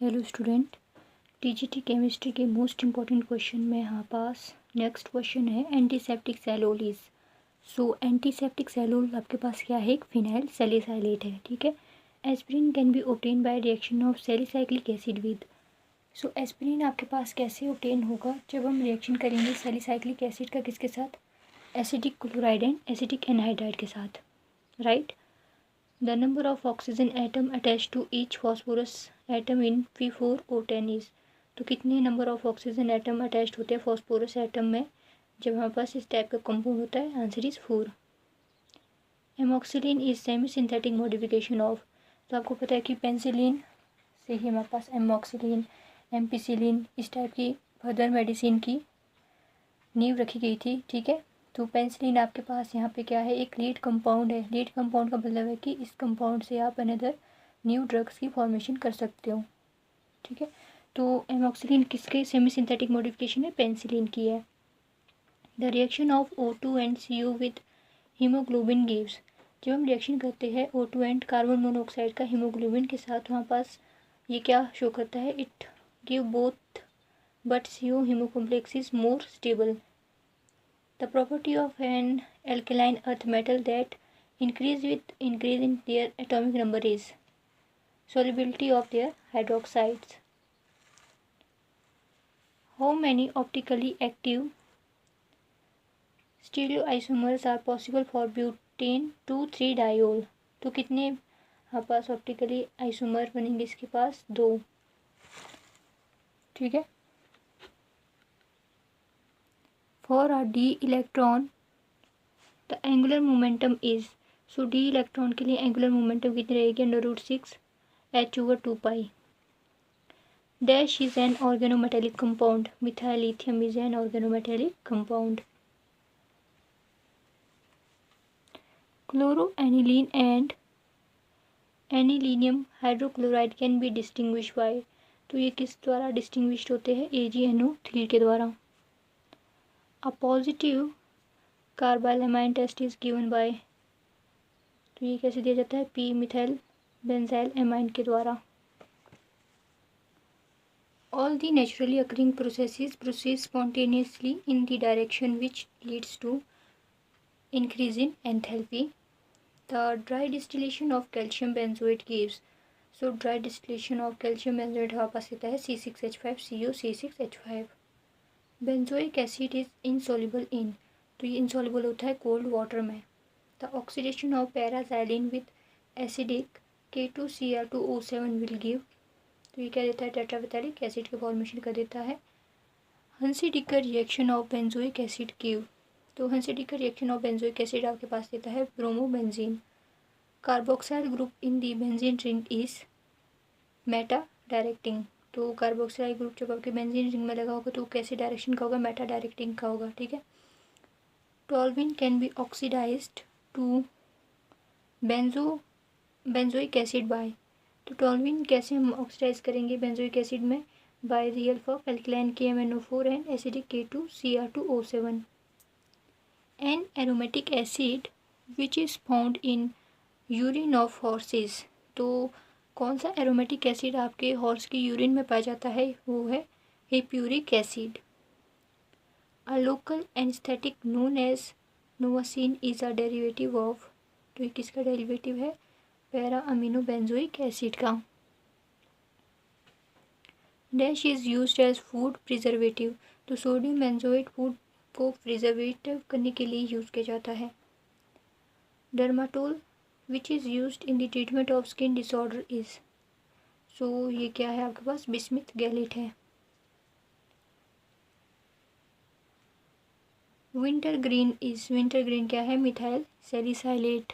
Hello student, TGT chemistry के most important question में यहाँ पास नेक्स्ट क्वेश्चन है एंटीसेप्टिक सैलोलीज। सो एंटीसेप्टिक सैलोल आपके पास क्या है, एक फिनाइल सैलिसाइलेट है। ठीक है। Aspirin can be obtain by reaction of salicylic acid with. So aspirin आपके पास कैसे ऑब्टेन होगा, जब हम रिएक्शन करेंगे सैलिसाइक्लिक एसिड का किसके साथ, acidic chloride and acidic anhydride के साथ, right. The number of oxygen atom attached to each phosphorus atom in P4O10 is। तो कितने number of oxygen atom attached होते हैं फॉस्फोरस एटम में जब हमारे पास इस टाइप का कंपाउंड होता है, answer is 4। एमॉक्सिलिन is semi synthetic modification of. तो आपको पता है कि पेंसिलिन से ही हमारे पास एमॉक्सिलिन, एम्पिसिलिन इस टाइप की फर्दर मेडिसिन की नींव रखी गई थी। ठीक है। तो पेंसिलिन आपके पास यहाँ पे क्या है, एक लीड कंपाउंड है। लीड कंपाउंड का मतलब है कि इस कंपाउंड से आप अनदर न्यू ड्रग्स की फॉर्मेशन कर सकते हो। ठीक है। तो एमॉक्सिलिन किसके सेमी सिंथेटिक मॉडिफिकेशन है, पेंसिलिन की है। The reaction of O2 and CO with haemoglobin gives. जब हम रिएक्शन करते हैं O2 एंड कार्बन मोनोऑक्साइड का हीमोग्लोबिन के साथ, वहाँ पास ये क्या शो करता है, it give both but CO hemocomplex is more stable. The property of an alkaline earth metal that increase with increase in their atomic number is solubility of their hydroxides. How many optically active stereoisomers are possible for butane 2,3-diol? तो कितने हमारे पास optically isomer बनेंगे, इसके पास 2। ठीक है। For a d electron the angular momentum is। So D electron के लिए angular momentum कितनी रहेगी, √6 h/2π। Dash is an organometallic compound, methyl lithium is an organometallic compound. Chloroaniline and anilinium hydrochloride can be distinguish by. तो ये किस द्वारा distinguished होते हैं, AgNO3 के द्वारा। A positive carbylamine test is given by. तो ये कैसे दिया जाता है, P मिथाइल बेंजाइल एमाइन के द्वारा। All the naturally occurring processes proceed spontaneously in the direction which leads to increase in enthalpy. The dry distillation of calcium benzoate gives। So dry distillation of calcium benzoate हमारे पास आता है C6H5CO C6H5। Benzoic acid is insoluble in। तो ये insoluble होता है cold water में। The oxidation of paraxylene with acidic K2Cr2O7 will give। तो ये क्या देता है, टेट्रावेथैलिक एसिड के फॉर्मेशन कर देता है। Hunsdiecker reaction of benzoic acid give. तो Hunsdiecker reaction of benzoic acid आपके पास देता है bromobenzene. Carboxyl group in the benzene ring is meta directing. तो कार्बोक्साइल ग्रुप जब आपके बेंजीन रिंग में लगा होगा तो कैसे डायरेक्शन का होगा, मेटा डायरेक्टिंग का होगा। ठीक है। Toluene can be oxidised to benzoic acid by. तो टॉल्विन कैसे हम ऑक्सीडाइज करेंगे बेंजोइक एसिड में, by the help of alkaline KMnO4 and acidic K2Cr2O7। An aromatic acid which is found in urine of horses. तो कौन सा aromatic acid आपके horse की यूरिन में पाया जाता है, वो है hippuric acid. A local anaesthetic known as novocaine is a derivative of. तो ये किसका डेरिवेटिव है, पैरा अमीनो बेंजोइक एसिड का। Dash is used as food preservative. तो सोडियम बेंजोएट फूड को प्रिजर्वेटिव करने के लिए यूज़ किया जाता है। Dermatol which is used in the treatment of skin disorders. So ये क्या है आपके पास, बिस्मिथ गैलेट है। विंटर ग्रीन क्या है, मिथाइल सैलिसाइलेट।